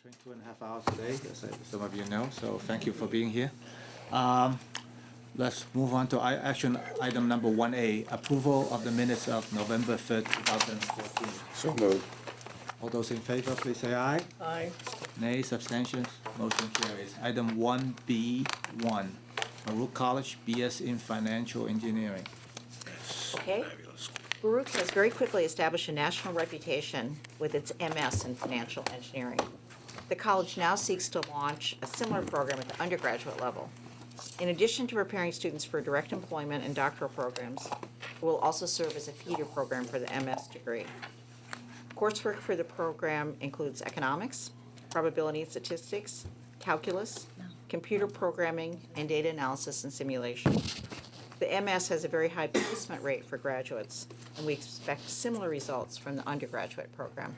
trained 2.5 hours today, as some of you know, so thank you for being here. Let's move on to action item number 1A, approval of the minutes of November 3rd, 2014. So moved. All those in favor, please say aye. Aye. Nays, abstentions, motion carries. Item 1B1, Baruch College, BS in Financial Engineering. Okay. Baruch has very quickly established a national reputation with its MS in financial engineering. The college now seeks to launch a similar program at the undergraduate level. In addition to preparing students for direct employment and doctoral programs, it will also serve as a feeder program for the MS degree. Coursework for the program includes economics, probability and statistics, calculus, computer programming, and data analysis and simulation. The MS has a very high placement rate for graduates, and we expect similar results from the undergraduate program.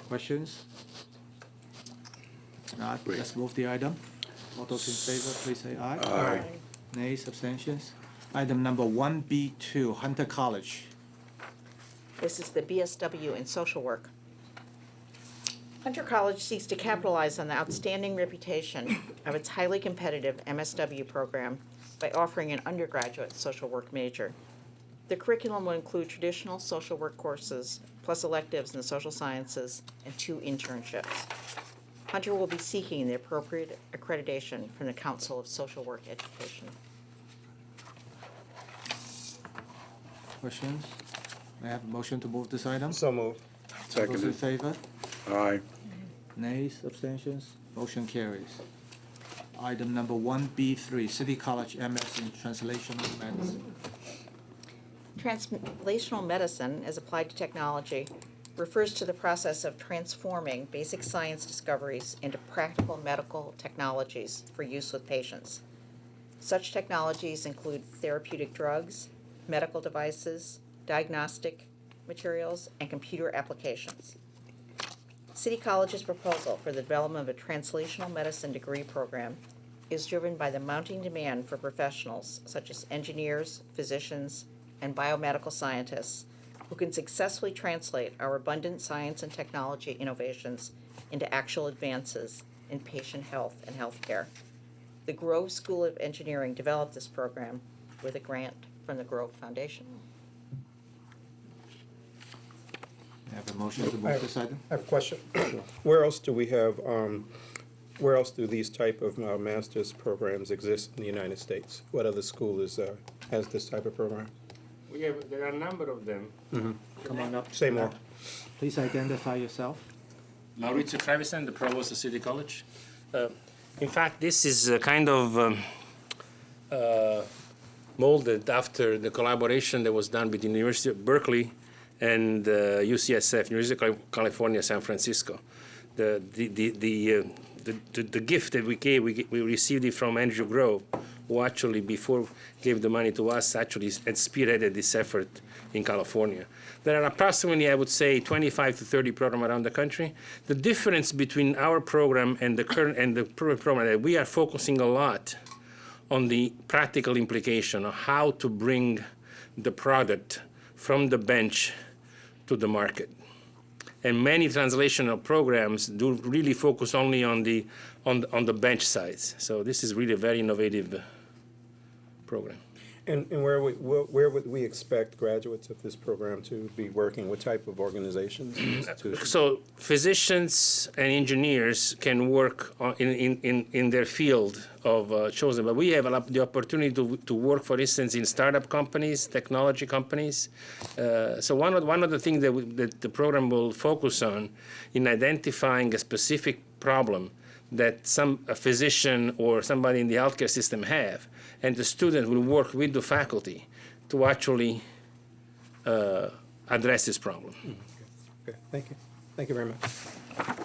Questions? If not, let's move the item. All those in favor, please say aye. Aye. Nays, abstentions. Item number 1B2, Hunter College. This is the BSW in social work. Hunter College seeks to capitalize on the outstanding reputation of its highly competitive MSW program by offering an undergraduate social work major. The curriculum will include traditional social work courses, plus electives in the social sciences, and 2 internships. Hunter will be seeking the appropriate accreditation from the Council of Social Work Education. Questions? May I have a motion to move this item? So moved. All those in Seconded. favor? Aye. Nays, abstentions, motion carries. Item number 1B3, City College MS in Translational Medicine. Translational medicine, as applied to technology, refers to the process of transforming basic science discoveries into practical medical technologies for use with patients. Such technologies include therapeutic drugs, medical devices, diagnostic materials, and computer applications. City College's proposal for the development of a translational medicine degree program is driven by the mounting demand for professionals such as engineers, physicians, and biomedical scientists who can successfully translate our abundant science and technology innovations into actual advances in patient health and healthcare. The Grove School of Engineering developed this program with a grant from the Grove Foundation. May I have a motion to move this item? I have a question. Where else do we have, where else do these type of master's programs exist in the United States? What other school has this type of program? There are a number of them. Come on up. Say more. Please identify yourself. Maurizio Trevisan, the provost of City College. In fact, this is kind of molded after the collaboration that was done between the University of Berkeley and UCSF, University of California, San Francisco. The gift that we received it from Andrew Grove, who actually, before gave the money to us, actually had spearheaded this effort in California. There are approximately, I would say, 25 to 30 programs around the country. The difference between our program and the current and the current program that we are focusing a lot on the practical implication of how to bring the product from the bench to the market. And many translational programs do really focus only on the bench sides. So this is really a very innovative program. And where would we expect graduates of this program to be working? What type of organizations and institutions? So physicians and engineers can work in their field of chosen, but we have the opportunity to work, for instance, in startup companies, technology companies. So one of the things that the program will focus on in identifying a specific problem that a physician or somebody in the healthcare system have, and the student will work with the faculty to actually address this problem. Okay, thank you. Thank you very much.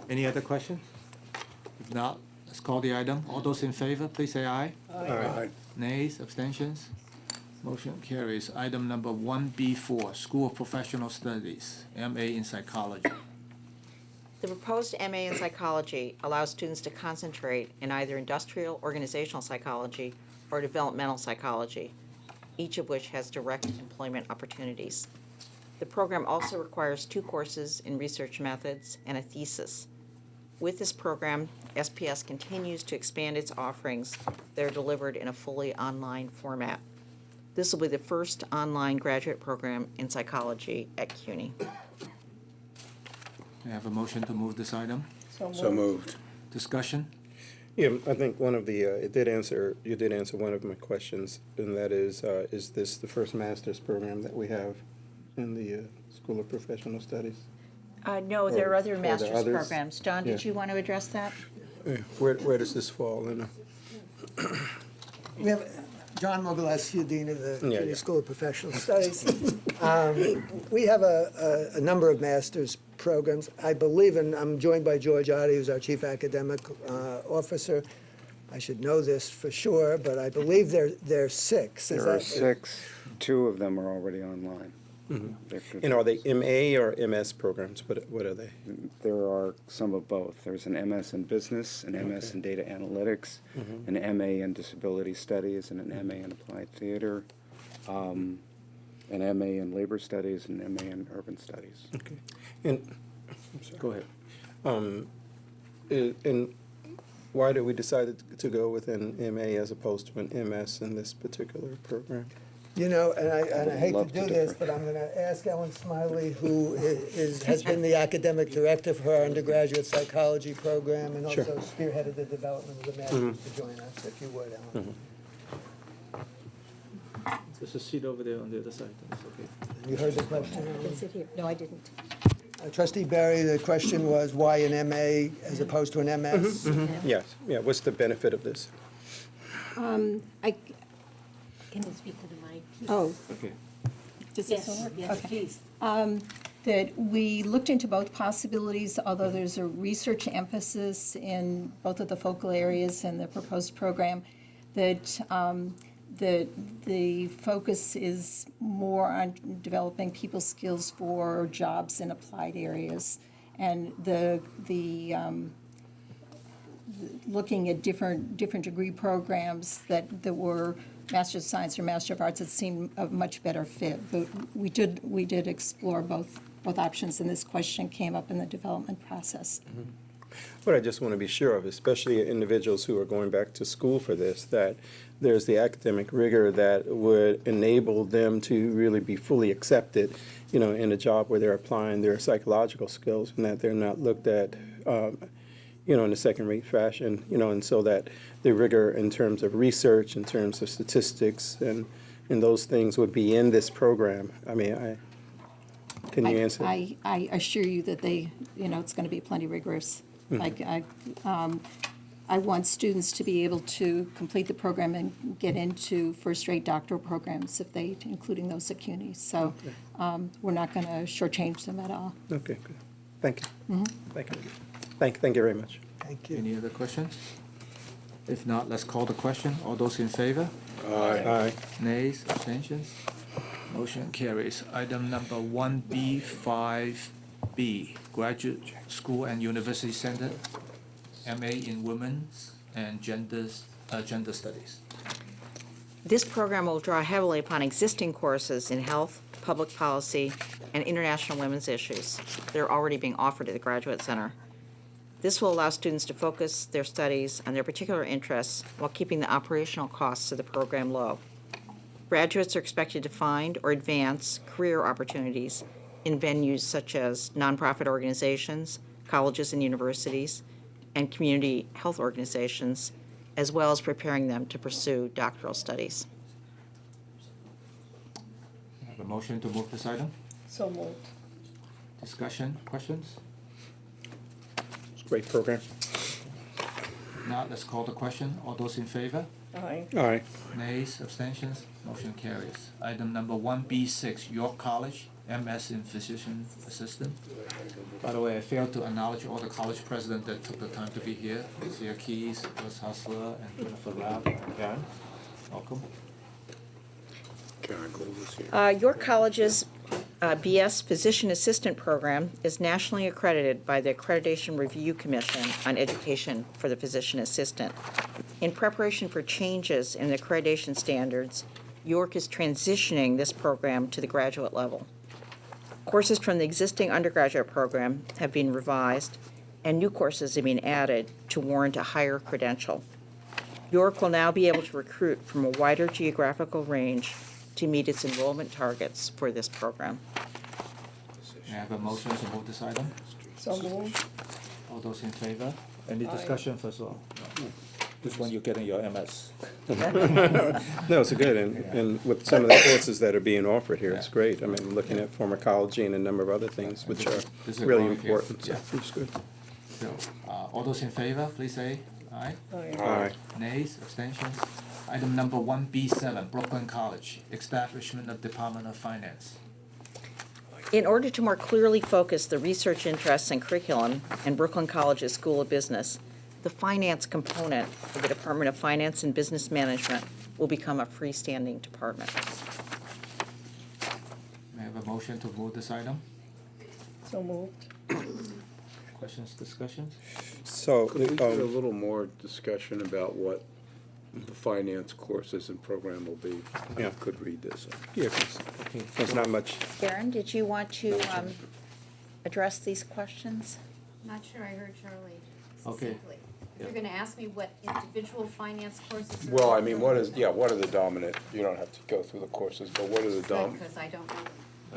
Any other questions? If not, let's call the item. All those in favor, please say aye. Aye. Nays, abstentions, motion carries. Item number 1B4, School of Professional Studies, MA in Psychology. The proposed MA in psychology allows students to concentrate in either industrial organizational psychology or developmental psychology, each of which has direct employment opportunities. The program also requires 2 courses in research methods and a thesis. With this program, SPS continues to expand its offerings that are delivered in a fully online format. This will be the first online graduate program in psychology at CUNY. May I have a motion to move this item? So moved. Discussion? Yeah, I think one of the, you did answer one of my questions, and that is this the first master's program that we have in the School of Professional Studies? No, there are other Or the master's others? programs. Don, did Yeah. you want to address that? Yeah. Where does this fall in? We have John Mogalescu, Dean of the Yeah, CUNY yeah. School of Professional Studies. We have a number of master's programs. I believe, and I'm joined by George Oddie, who's our Chief Academic Officer. I should know this for sure, but I believe there are 6. Is There are that- 6. 2 of them are already online. There could- And are they MA or MS programs? What are they? There are some of both. There's an MS in business, an MS in data analytics, an MA in disability studies, and an MA in applied theater, an MA in labor studies, and an MA in urban studies. Okay. And, Go ahead. and why did we decide to go with an MA as opposed to an MS in this particular program? You know, and I hate to Love to do this, differ. but I'm going to ask Ellen Smiley, who has been the academic director for our undergraduate psychology program and also Sure. spearheaded the development of the master's, to join us, if you would, Ellen. There's a seat over there on the other side. That's okay. You heard the question, I Ellen? sit here. No, I didn't. Trustee Barry, the question was why an MA as opposed to an MS? Yes, yeah, what's the benefit of this? I, can you speak to the mic? Oh, Okay. does this one work? Yes, Okay. please. That we looked into both possibilities, although there's a research emphasis in both of the focal areas in the proposed program, that the focus is more on developing people skills for jobs in applied areas. And looking at different degree programs that were Master of Science or Master of Arts that seemed a much better fit. But we did explore both options, and this question came up in the development process. What I just want to be sure of, especially individuals who are going back to school for this, that there's the academic rigor that would enable them to really be fully accepted, you know, in a job where they're applying their psychological skills, and that they're not looked at, you know, in a second-rate fashion, you know, and so that the rigor in terms of research, in terms of statistics, and those things would be in this program. I mean, can you answer? I assure you that it's going to be plenty rigorous. Like, I want students to be able to complete the program and get into first-rate doctoral programs including those at CUNY. So we're not going to shortchange them at all. Okay, good. Thank you. Thank you. Thank you very much. Thank you. Any other questions? If not, let's call the question. All those in favor? Aye. Nays, abstentions? Motion carries. Item number 1B5B, Graduate School and University Center, MA in Women's and Gender Studies. This program will draw heavily upon existing courses in health, public policy, and international women's issues. They're already being offered at the Graduate Center. This will allow students to focus their studies on their particular interests while keeping the operational costs of the program low. Graduates are expected to find or advance career opportunities in venues such as nonprofit organizations, colleges and universities, and community health organizations, as well as preparing them to pursue doctoral studies. Have a motion to move this item? So moved. Discussion, questions? It's a great program. Now, let's call the question. All those in favor? Aye. Aye. Nays, abstentions? Motion carries. Item number 1B6, York College, MS in Physician Assistant. By the way, I failed to acknowledge all the college presidents that took the time to be here. Zia Keys, Russ Hustler, and Jennifer Rabb, and Karen. Welcome. Karen Gould is here. York College's BS Physician Assistant Program is nationally accredited by the Accreditation Review Commission on Education for the Physician Assistant. In preparation for changes in the accreditation standards, York is transitioning this program to the graduate level. Courses from the existing undergraduate program have been revised, and new courses have been added to warrant a higher credential. York will now be able to recruit from a wider geographical range to meet its enrollment targets for this program. May I have a motion to move this item? So moved. All those in favor? Any discussion first of all? No. This one you're getting your MS. No, it's good, and with some of the courses that are being offered here, it's great. I mean, looking at pharmacology and a number of other things which are This is a really growing field, important, so yeah. it's good. So, all those in favor, please say aye. Aye. Nays, abstentions? Item number 1B7, Brooklyn College, establishment of Department of Finance. In order to more clearly focus the research interests and curriculum in Brooklyn College's School of Business, the finance component of the Department of Finance and Business Management will become a freestanding department. May I have a motion to move this item? So moved. Questions, discussions? So, Could we get a little more discussion about what the finance courses and program will be? Yeah. I could read this. yeah, there's not much. Karen, did you want to address these questions? Not sure I heard Charlie Okay. succinctly. You're gonna ask me what individual finance courses are. Well, I mean, what are the dominant, you don't have to go through the courses, but what are the dominant? Because I don't know.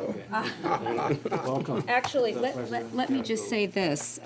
Okay. Welcome. Actually, The president. let me just say this,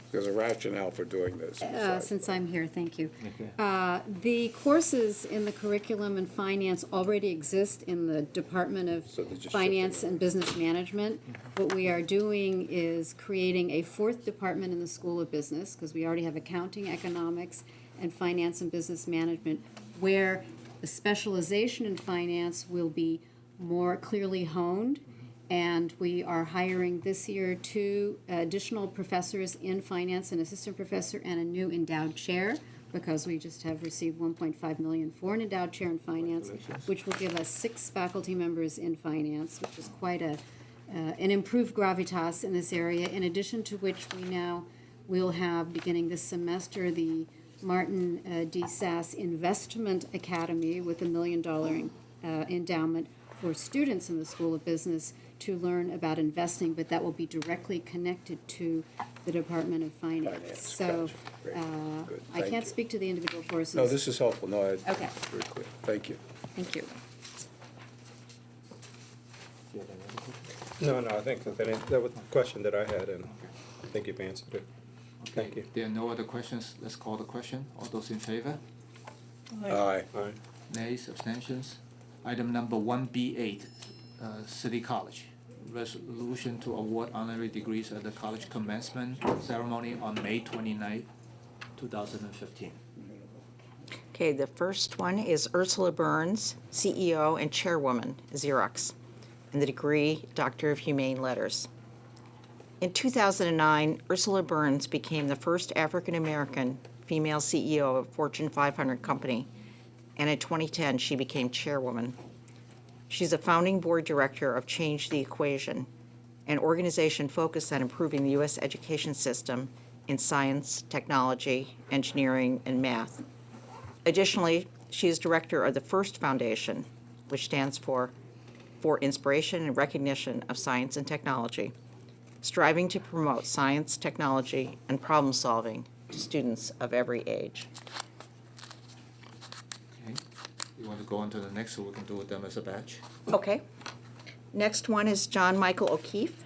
There's a rationale for doing this. besides- since I'm here, thank you. Okay. The courses in the curriculum and finance already exist in the Department of So they're just Finance shifting and Business Management. What we are doing is creating a fourth department in the School of Business, because we already have accounting, economics, and finance and business management, where the specialization in finance will be more clearly honed. And we are hiring this year 2 additional professors in finance, an assistant professor and a new endowed chair, because we just have received 1.5 million for an endowed chair in finance, which will give us 6 faculty members in finance, which is quite an improved gravitas in this area, in addition to which we now will have, beginning this semester, the Martin D. Sass Investment Academy with $1 million endowment for students in the School of Business to learn about investing, but that will be directly connected to the Department of Finance. Finance, So gotcha. Great, good. I Thank can't you. speak to the individual courses. No, this is helpful, no, Okay. very clear, thank you. Thank you. Do you have any other questions? No, I think that was the question that I had, and I think you've answered it. Thank you. There are no other questions, let's call the question. All those in favor? Aye. Aye. Nays, abstentions? Item number 1B8, City College. Resolution to award honorary degrees at the college commencement ceremony on May 29th, 2015. Okay, the first one is Ursula Burns, CEO and Chairwoman, Xerox, and the degree Doctor of Humane Letters. In 2009, Ursula Burns became the first African-American female CEO of a Fortune 500 company, and in 2010, she became chairwoman. She's a founding board director of Change the Equation, an organization focused on improving the U.S. education system in science, technology, engineering, and math. Additionally, she is director of the FIRST Foundation, which stands for Inspiration and Recognition of Science and Technology, striving to promote science, technology, and problem solving to students of every age. Okay, you want to go on to the next so we can do them as a batch? Okay. Next one is John Michael O'Keefe,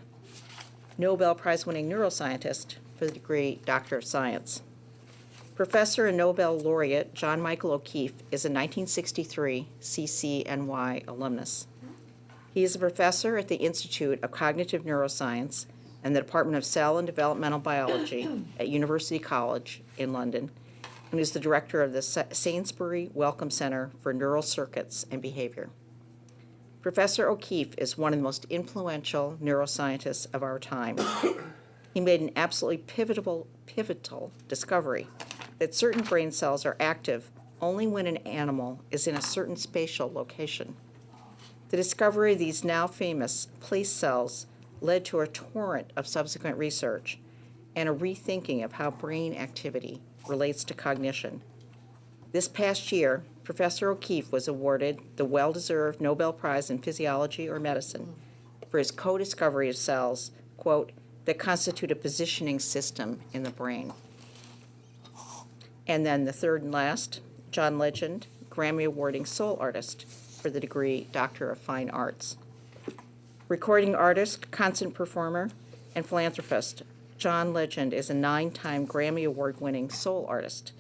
Nobel Prize-winning neuroscientist for the degree Doctor of Science. Professor and Nobel laureate John Michael O'Keefe is a 1963 CCNY alumnus. He is a professor at the Institute of Cognitive Neuroscience and the Department of Cell and Developmental Biology at University College in London, and is the director of the Sainsbury Wellcome Center for Neural Circuits and Behavior. Professor O'Keefe is one of the most influential neuroscientists of our time. He made an absolutely pivotal discovery that certain brain cells are active only when an animal is in a certain spatial location. The discovery of these now famous place cells led to a torrent of subsequent research and a rethinking of how brain activity relates to cognition. This past year, Professor O'Keefe was awarded the well-deserved Nobel Prize in Physiology or Medicine for his co-discovery of cells, quote, that constitute a positioning system in the brain. And then the third and last, John Legend, Grammy Awarding soul artist for the degree Doctor of Fine Arts. Recording artist, concert performer, and philanthropist, John Legend is a 9-time Grammy Award-winning soul artist.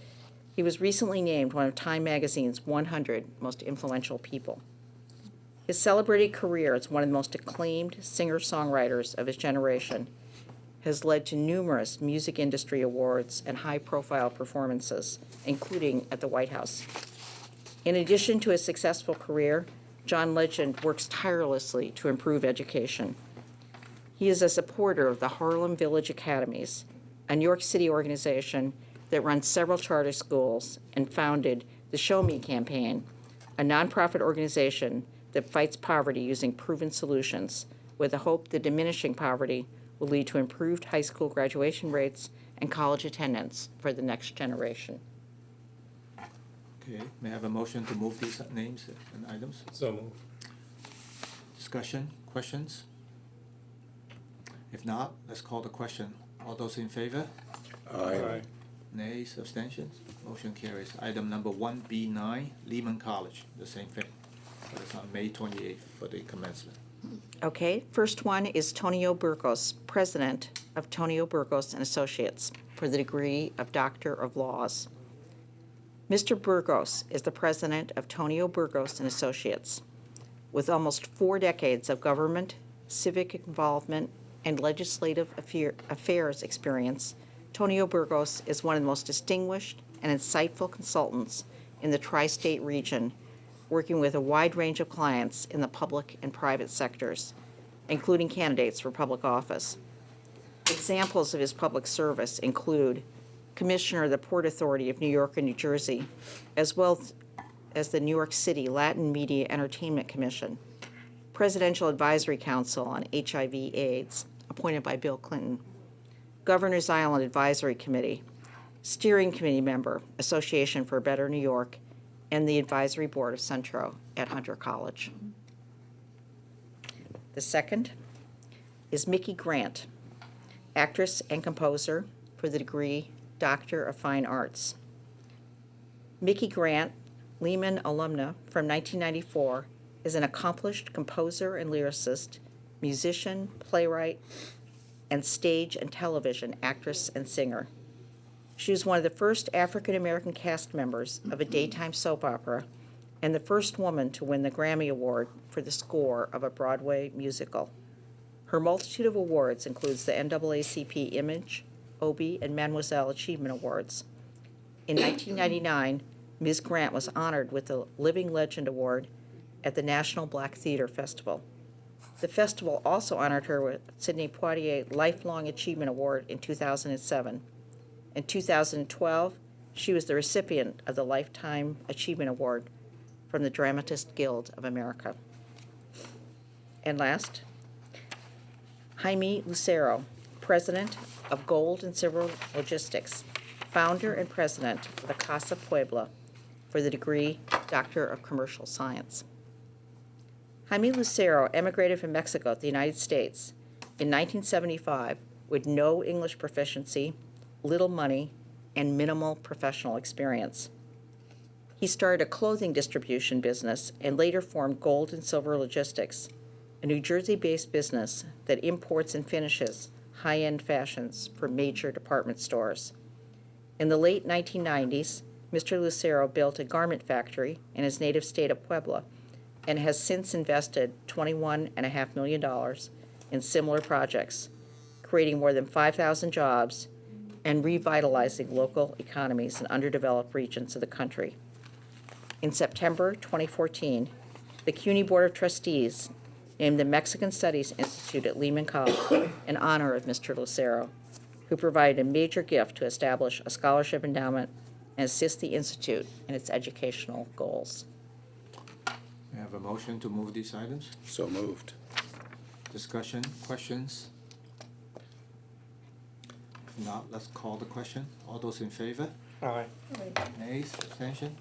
He was recently named one of Time Magazine's 100 most influential people. His celebrated career as one of the most acclaimed singer-songwriters of his generation has led to numerous music industry awards and high-profile performances, including at the White House. In addition to his successful career, John Legend works tirelessly to improve education. He is a supporter of the Harlem Village Academies, a New York City organization that runs several charter schools, and founded the Show Me campaign, a nonprofit organization that fights poverty using proven solutions, with the hope that diminishing poverty will lead to improved high school graduation rates and college attendance for the next generation. Okay, may I have a motion to move these names and items? So moved. Discussion, questions? If not, let's call the question. All those in favor? Aye. Nays, abstentions? Motion carries. Item number 1B9, Lehman College, the same thing. But it's on May 28th for the commencement. Okay, first one is Tonio Burgos, president of Tonio Burgos and Associates, for the degree of Doctor of Laws. Mr. Burgos is the president of Tonio Burgos and Associates. With almost 4 decades of government, civic involvement, and legislative affairs experience, Tonio Burgos is one of the most distinguished and insightful consultants in the tri-state region, working with a wide range of clients in the public and private sectors, including candidates for public office. Examples of his public service include Commissioner of the Port Authority of New York and New Jersey, as well as the New York City Latin Media Entertainment Commission, Presidential Advisory Council on HIV/AIDS, appointed by Bill Clinton, Governor's Island Advisory Committee, Steering Committee member, Association for a Better New York, and the Advisory Board of Centro at Hunter College. The second is Mickey Grant, actress and composer for the degree Doctor of Fine Arts. Mickey Grant, Lehman alumna from 1994, is an accomplished composer and lyricist, musician, playwright, and stage and television actress and singer. She was one of the first African-American cast members of a daytime soap opera and the first woman to win the Grammy Award for the score of a Broadway musical. Her multitude of awards includes the NAACP Image, Obie, and Mademoiselle Achievement Awards. In 1999, Ms. Grant was honored with the Living Legend Award at the National Black Theater Festival. The festival also honored her with Sidney Poitier Lifelong Achievement Award in 2007. In 2012, she was the recipient of the Lifetime Achievement Award from the Dramatist Guild of America. And last, Jaime Lucero, president of Gold and Silver Logistics, founder and president of the Casa Puebla, for the degree Doctor of Commercial Science. Jaime Lucero emigrated from Mexico to the United States in 1975 with no English proficiency, little money, and minimal professional experience. He started a clothing distribution business and later formed Gold and Silver Logistics, a New Jersey-based business that imports and finishes high-end fashions for major department stores. In the late 1990s, Mr. Lucero built a garment factory in his native state of Puebla and has since invested $21.5 million in similar projects, creating more than 5,000 jobs and revitalizing local economies in underdeveloped regions of the country. In September 2014, the CUNY Board of Trustees named the Mexican Studies Institute at Lehman College in honor of Mr. Lucero, who provided a major gift to establish a scholarship endowment and assist the institute in its educational goals. May I have a motion to move these items? So moved. Discussion, questions? If not, let's call the question. All those in favor? Aye. Nays, abstention?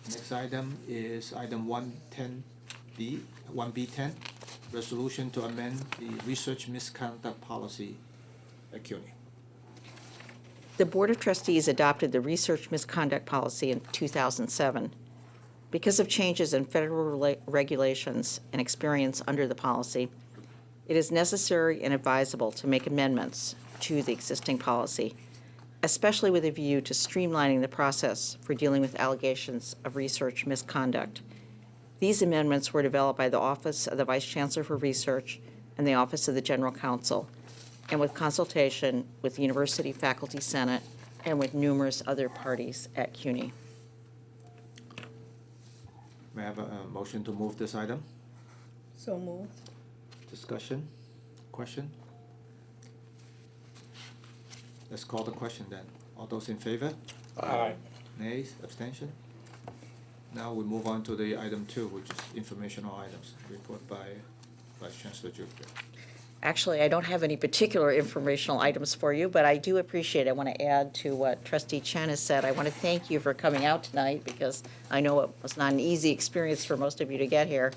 Next item is item 110B, 1B10, resolution to amend the research misconduct policy at CUNY. The Board of Trustees adopted the research misconduct policy in 2007. Because of changes in federal regulations and experience under the policy, it is necessary and advisable to make amendments to the existing policy, especially with a view to streamlining the process for dealing with allegations of research misconduct. These amendments were developed by the Office of the Vice Chancellor for Research and the Office of the General Counsel, and with consultation with the University Faculty Senate and with numerous other parties at CUNY. May I have a motion to move this item? So moved. Discussion? Question? Let's call the question then. All those in favor? Aye. Nays, abstention? Now we move on to the item 2, which is informational items, report by Vice Chancellor Jupiter. Actually, I don't have any particular informational items for you, but I do appreciate, I want to add to what Trustee Chen has said. I want to thank you for coming out tonight because I know it was not an easy experience for most of you to get here.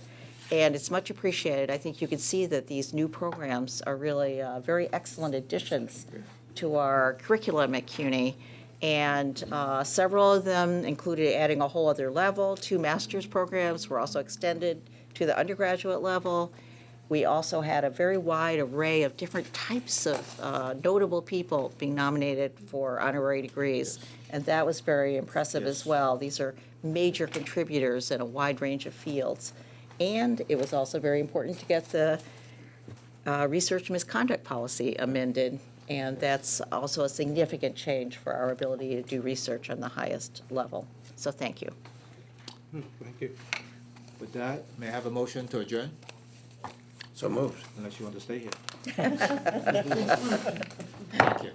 And it's much appreciated. I think you can see that these new programs are really very excellent additions to our curriculum at CUNY. And several of them included adding a whole other level. 2 master's programs were also extended to the undergraduate level. We also had a very wide array of different types of notable people being nominated for honorary degrees, and that was very impressive as well. These are major contributors in a wide range of fields. And it was also very important to get the research misconduct policy amended, and that's also a significant change for our ability to do research on the highest level. So thank you. Thank you. With that, may I have a motion to adjourn? So moved. Unless you want to stay here. Thank you.